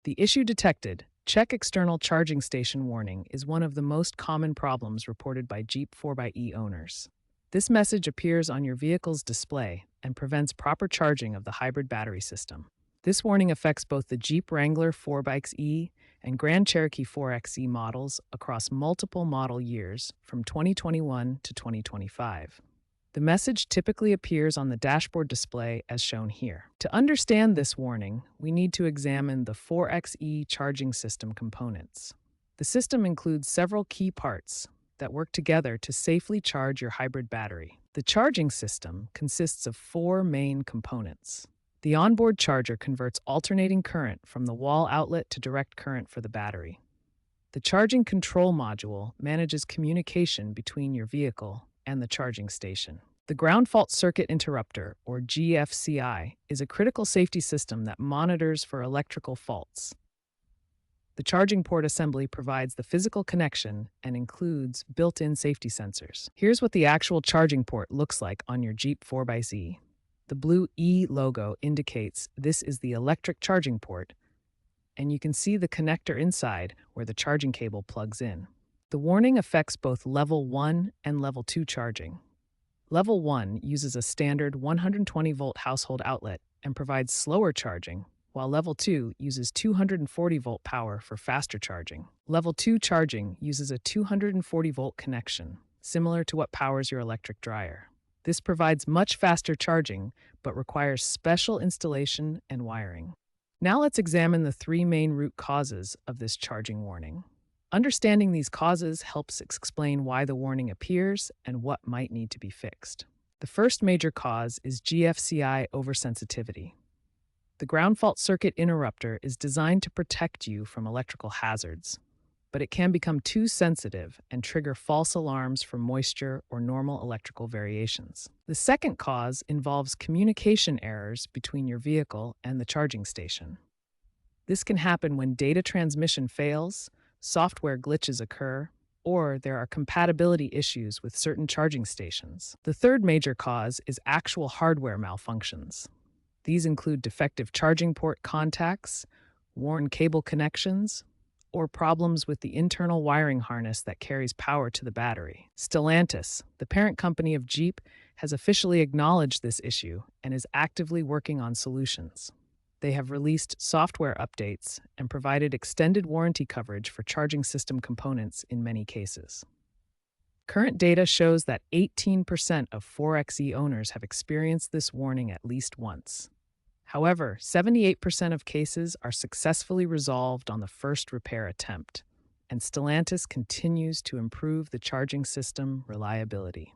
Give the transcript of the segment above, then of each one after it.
The issue detected. Check external charging station warning is one of the most common problems reported by Jeep 4xe owners. This message appears on your vehicle's display and prevents proper charging of the hybrid battery system. This warning affects both the Jeep Wrangler 4xe and Grand Cherokee 4xe models across multiple model years from 2021 to 2025. The message typically appears on the dashboard display as shown here. To understand this warning, we need to examine the 4xe charging system components. The system includes several key parts that work together to safely charge your hybrid battery. The charging system consists of four main components. The onboard charger converts alternating current from the wall outlet to direct current for the battery. The charging control module manages communication between your vehicle and the charging station. The ground fault circuit interrupter, or GFCI, is a critical safety system that monitors for electrical faults. The charging port assembly provides the physical connection and includes built-in safety sensors. Here's what the actual charging port looks like on your Jeep 4xe. The blue E logo indicates this is the electric charging port, and you can see the connector inside where the charging cable plugs in. The warning affects both Level 1 and Level 2 charging. Level 1 uses a standard 120-volt household outlet and provides slower charging, while Level 2 uses 240-volt power for faster charging. Level 2 charging uses a 240-volt connection, similar to what powers your electric dryer. This provides much faster charging, but requires special installation and wiring. Now let's examine the three main root causes of this charging warning. Understanding these causes helps explain why the warning appears and what might need to be fixed. The first major cause is GFCI oversensitivity. The ground fault circuit interrupter is designed to protect you from electrical hazards, but it can become too sensitive and trigger false alarms from moisture or normal electrical variations. The second cause involves communication errors between your vehicle and the charging station. This can happen when data transmission fails, software glitches occur, or there are compatibility issues with certain charging stations. The third major cause is actual hardware malfunctions. These include defective charging port contacts, worn cable connections, or problems with the internal wiring harness that carries power to the battery. Stellantis, the parent company of Jeep, has officially acknowledged this issue and is actively working on solutions. They have released software updates and provided extended warranty coverage for charging system components in many cases. Current data shows that 18% of 4xe owners have experienced this warning at least once. However, 78% of cases are successfully resolved on the first repair attempt, and Stellantis continues to improve the charging system reliability.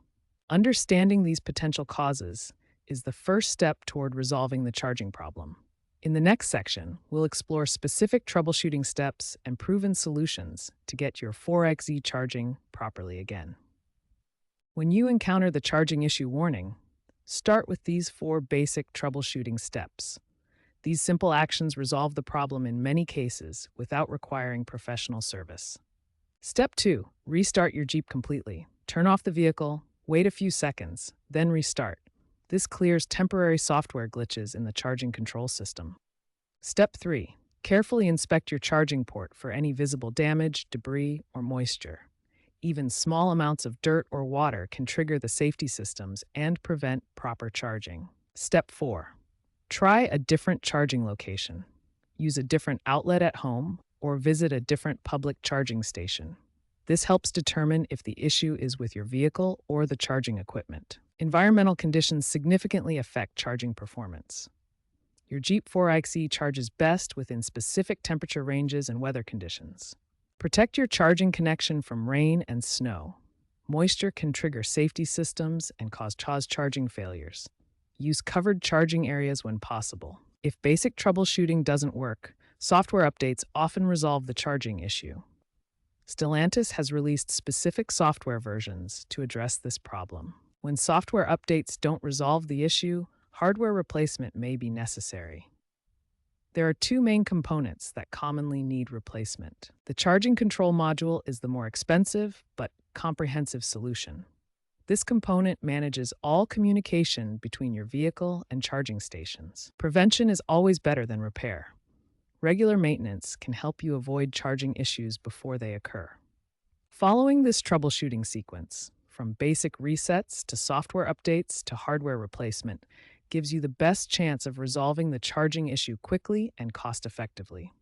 Understanding these potential causes is the first step toward resolving the charging problem. In the next section, we'll explore specific troubleshooting steps and proven solutions to get your 4xe charging properly again. When you encounter the charging issue warning, start with these four basic troubleshooting steps. These simple actions resolve the problem in many cases without requiring professional service. Step 2. Restart your Jeep completely. Turn off the vehicle, wait a few seconds, then restart. This clears temporary software glitches in the charging control system. Step 3. Carefully inspect your charging port for any visible damage, debris, or moisture. Even small amounts of dirt or water can trigger the safety systems and prevent proper charging. Step 4. Try a different charging location. Use a different outlet at home or visit a different public charging station. This helps determine if the issue is with your vehicle or the charging equipment. Environmental conditions significantly affect charging performance. Your Jeep 4xe charges best within specific temperature ranges and weather conditions. Protect your charging connection from rain and snow. Moisture can trigger safety systems and cause charging failures. Use covered charging areas when possible. If basic troubleshooting doesn't work, software updates often resolve the charging issue. Stellantis has released specific software versions to address this problem. When software updates don't resolve the issue, hardware replacement may be necessary. There are two main components that commonly need replacement. The charging control module is the more expensive but comprehensive solution. This component manages all communication between your vehicle and charging stations. Prevention is always better than repair. Regular maintenance can help you avoid charging issues before they occur. Following this troubleshooting sequence, from basic resets to software updates to hardware replacement, gives you the best chance of resolving the charging issue quickly and cost effectively.